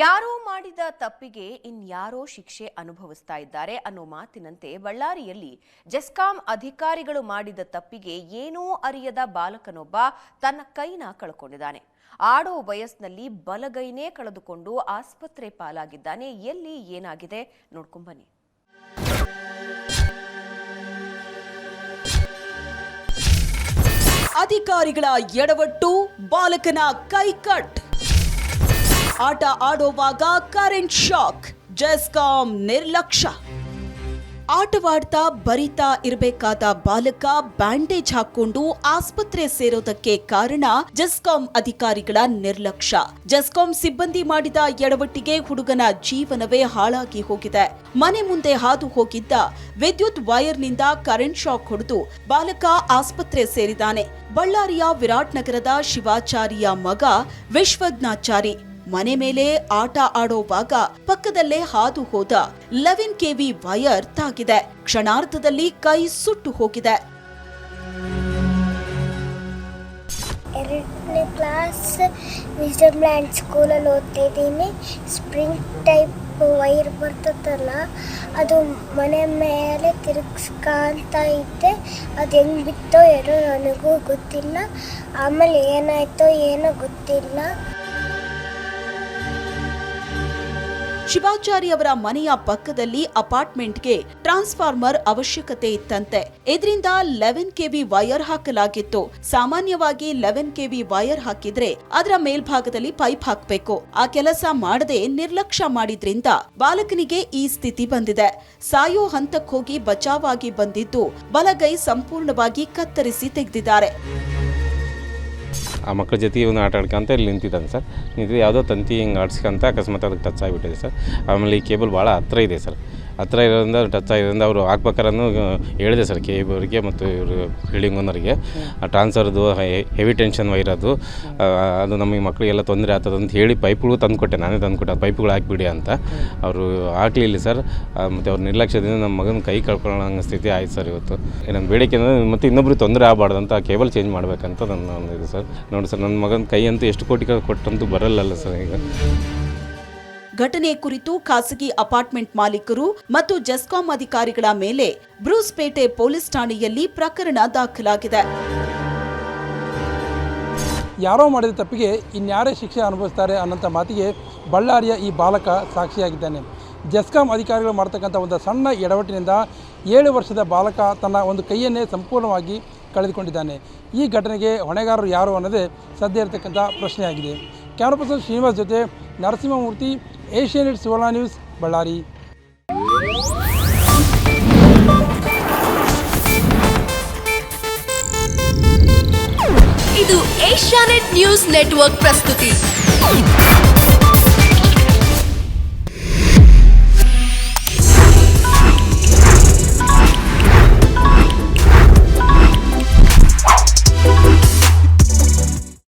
ಯಾರೋ ಮಾಡಿದ ತಪ್ಪಿಗೆ ಇನ್ಯಾರೋ ಶಿಕ್ಷೆ ಅನುಭವಿಸ್ತಾ ಇದ್ದಾರೆ ಅನ್ನೋ ಮಾತಿನಂತೆ ಬಳ್ಳಾರಿಯಲ್ಲಿ ಜೆಸ್ಕಾಂ ಅಧಿಕಾರಿಗಳು ಮಾಡಿದ ತಪ್ಪಿಗೆ ಏನೂ ಅರಿಯದ ಬಾಲಕನೊಬ್ಬ ತನ್ನ ಕೈನ ಕಳ್ಕೊಂಡಿದ್ದಾನೆ. ಆಡೋ ವಯಸ್ಸಿನಲ್ಲಿ ಬಲಗೈನೇ ಕಳೆದುಕೊಂಡು ಆಸ್ಪತ್ರೆ ಪಾಲಾಗಿದ್ದಾನೆ. ಎಲ್ಲಿ ಏನಾಗಿದೆ ನೋಡ್ಕೊಂಬನ್ನಿ. ಅಧಿಕಾರಿಗಳ ಎಡವಟ್ಟು, ಬಾಲಕನ ಕೈ ಕಟ್. ಆಟ ಆಡೋವಾಗ ಕರೆಂಟ್ ಶಾಕ್, ಜೆಸ್ಕಾಂ ನಿರ್ಲಕ್ಷ್ಯ. ಆಟವಾಡ್ತಾ ಬರಿತಾ ಇರಬೇಕಾದ ಬಾಲಕ ಬ್ಯಾಂಡೇಜ್ ಹಾಕೊಂಡು ಆಸ್ಪತ್ರೆ ಸೇರೋದಕ್ಕೆ ಕಾರಣ ಜೆಸ್ಕಾಂ ಅಧಿಕಾರಿಗಳ ನಿರ್ಲಕ್ಷ್ಯ. ಜೆಸ್ಕಾಂ ಸಿಬ್ಬಂದಿ ಮಾಡಿದ ಎಡವಟ್ಟಿಗೆ ಹುಡುಗನ ಜೀವನವೇ ಹಾಳಾಗಿ ಹೋಗಿದೆ. ಮನೆ ಮುಂದೆ ಹಾದು ಹೋಗಿದ್ದ ವಿದ್ಯುತ್ ವೈರ್ನಿಂದ ಕರೆಂಟ್ ಶಾಕ್ ಹೊಡೆದು ಬಾಲಕ ಆಸ್ಪತ್ರೆ ಸೇರಿದ್ದಾನೆ. ಬಳ್ಳಾರಿಯ ವಿರಾಟ್ ನಗರದ ಶಿವಾಚಾರಿಯ ಮಗ ವಿಶ್ವಜ್ಞಾಚಾರಿ ಮನೆ ಮೇಲೆ ಆಟ ಆಡೋವಾಗ ಪಕ್ಕದಲ್ಲೇ ಹಾದು ಹೋದ 11 kV ವೈರ್ ತಾಗಿದೆ. ಕ್ಷಣಾರ್ಧದಲ್ಲಿ ಕೈ ಸುಟ್ಟು ಹೋಗಿದೆ. 2ನೇ ಕ್ಲಾಸ್ ವಿಸ್ಡಮ್ ಲ್ಯಾಂಡ್ ಸ್ಕೂಲಲ್ಲಿ ಓದ್ತಿದ್ದೀನಿ. ಸ್ಪ್ರಿಂಗ್ ಟೈಪ್ ವೈರ್ ಬರ್ತದಲ್ಲ, ಅದು ಮನೆ ಮೇಲೆ ತಿರುಗಿಸ್ಕೊಂತ ಇದ್ದೆ. ಅದು ಹೆಂಗೆ ಬಿತ್ತೋ ಏನೋ ನನಗೂ ಗೊತ್ತಿಲ್ಲ. ಆಮೇಲೆ ಏನಾಯ್ತೋ ಏನೋ ಗೊತ್ತಿಲ್ಲ. ಶಿವಾಚಾರಿ ಅವರ ಮನೆಯ ಪಕ್ಕದಲ್ಲಿ ಅಪಾರ್ಟ್ಮೆಂಟ್ಗೆ ಟ್ರಾನ್ಸ್ಫಾರ್ಮರ್ ಅವಶ್ಯಕತೆ ಇತ್ತಂತೆ. ಇದರಿಂದ 11 kV ವೈರ್ ಹಾಕಲಾಗಿತ್ತು. ಸಾಮಾನ್ಯವಾಗಿ 11 kV ವೈರ್ ಹಾಕಿದ್ರೆ ಅದರ ಮೇಲ್ಭಾಗದಲ್ಲಿ ಪೈಪ್ ಹಾಕಬೇಕು. ಆ ಕೆಲಸ ಮಾಡದೆ ನಿರ್ಲಕ್ಷ್ಯ ಮಾಡಿದ್ರಿಂದ ಬಾಲಕನಿಗೆ ಈ ಸ್ಥಿತಿ ಬಂದಿದೆ. ಸಾಯೋ ಹಂತಕ್ಕೆ ಹೋಗಿ ಬಚಾವಾಗಿ ಬಂದಿದ್ದು ಬಲಗೈ ಸಂಪೂರ್ಣವಾಗಿ ಕತ್ತರಿಸಿ ತೆಗೆದಿದ್ದಾರೆ. ಆ ಮಕ್ಕಳ ಜೊತೆ ಇವನು ಆಟ ಆಡ್ಕೊಂತ ಇಲ್ಲಿ ನಿಂತಿದ್ದಾನೆ ಸರ್. ನಿಂತಿದ್ದು ಯಾವುದೋ ತಂತಿ ಹಿಂಗೆ ಆಡಿಸ್ಕೊಂತ ಅಕಸ್ಮಾತ್ ಅದಕ್ಕೆ ಟಚ್ ಆಗಿಬಿಟ್ಟಿದೆ ಸರ್. ಆಮೇಲೆ ಈ ಕೇಬಲ್ ಭಾಳ ಹತ್ತಿರ ಇದೆ ಸರ್. ಹತ್ತಿರ ಇರೋದ್ರಿಂದ ಟಚ್ ಆಗಿರೋದ್ರಿಂದ ಅವರು ಹಾಕ್ಬೇಕಾರನ್ನು ಹೇಳಿದೆ ಸರ್ ಕೇಬಲ್ಗೆ ಮತ್ತು ಇವರು ಬಿಲ್ಡಿಂಗ್ ಓನರಿಗೆ. ಆ ಟ್ರಾನ್ಸ್ಫರ್ದು ಹೆವಿ ಟೆನ್ಷನ್ ವೈರ್ ಅದು ನಮಗೆ ಮಕ್ಕಳಿಗೆಲ್ಲ ತೊಂದರೆ ಆಗ್ತದೆ ಅಂತ ಹೇಳಿ ಪೈಪ್ಗಳು ತಂದುಕೊಟ್ಟೆ, ನಾನೇ ತಂದುಕೊಟ್ಟೆ. ಆ ಪೈಪ್ಗಳು ಹಾಕಿಬಿಡಿ ಅಂತ ಅವರು ಹಾಕಲಿಲ್ಲ ಸರ್. ಮತ್ತು ಅವ್ರ ನಿರ್ಲಕ್ಷ್ಯದಿಂದ ನಮ್ಮ ಮಗನ ಕೈ ಕಳ್ಕೊಳ್ಳೋ ಸ್ಥಿತಿ ಆಯ್ತು ಸರ್. ಇವತ್ತು ನನ್ನ ಬೇಡಿಕೆ ಅಂದರೆ ಮತ್ತು ಇನ್ನೊಬ್ರಿಗೆ ತೊಂದರೆ ಆಗಬಾರ್ದು ಅಂತ ಕೇಬಲ್ ಚೇಂಜ್ ಮಾಡಬೇಕಂತ ನನ್ನ ಒಂದು ಇದು ಸರ್. ನೋಡಿ ಸರ್, ನನ್ನ ಮಗನ ಕೈ ಅಂತೂ ಎಷ್ಟು ಕೋಟಿ ಕೊಟ್ಟಂತೂ ಬರಲ್ಲಲ್ಲ ಸರ್. ಈಗ ಘಟನೆ ಕುರಿತು ಖಾಸಗಿ ಅಪಾರ್ಟ್ಮೆಂಟ್ ಮಾಲೀಕರು ಮತ್ತು ಜೆಸ್ಕಾಂ ಅಧಿಕಾರಿಗಳ ಮೇಲೆ ಬ್ರೂಸ್ಪೇಟೆ ಪೊಲೀಸ್ ಠಾಣೆಯಲ್ಲಿ ಪ್ರಕರಣ ದಾಖಲಾಗಿದೆ. ಯಾರೋ ಮಾಡಿದ ತಪ್ಪಿಗೆ ಇನ್ಯಾರೇ ಶಿಕ್ಷೆ ಅನುಭವಿಸ್ತಾರೆ ಅನ್ನೋಂಥ ಮಾತಿಗೆ ಬಳ್ಳಾರಿಯ ಈ ಬಾಲಕ ಸಾಕ್ಷಿಯಾಗಿದ್ದಾನೆ. ಜೆಸ್ಕಾಂ ಅಧಿಕಾರಿಗಳು ಮಾಡ್ತಕ್ಕಂಥ ಒಂದು ಸಣ್ಣ ಎಡವಟ್ಟಿನಿಂದ 7 ವರ್ಷದ ಬಾಲಕ ತನ್ನ ಒಂದು ಕೈಯನ್ನೇ ಸಂಪೂರ್ಣವಾಗಿ ಕಳೆದುಕೊಂಡಿದ್ದಾನೆ. ಈ ಘಟನೆಗೆ ಹೊಣೆಗಾರರು ಯಾರು ಅನ್ನೋದೇ ಸದ್ಯ ಇರತಕ್ಕಂಥ ಪ್ರಶ್ನೆಯಾಗಿದೆ. ಕ್ಯಾಮರಾ ಪರ್ಸನ್ ಶ್ರೀನಿವಾಸ್ ಜೊತೆ ನರಸಿಂಹಮೂರ್ತಿ, ಏಷ್ಯಾನೆಟ್ ಸುವರ್ಣ ನ್ಯೂಸ್, ಬಳ್ಳಾರಿ. ಇದು ಏಷ್ಯಾನೆಟ್ ನ್ಯೂಸ್ ನೆಟ್ವರ್ಕ್ ಪ್ರಸ್ತುತಿ.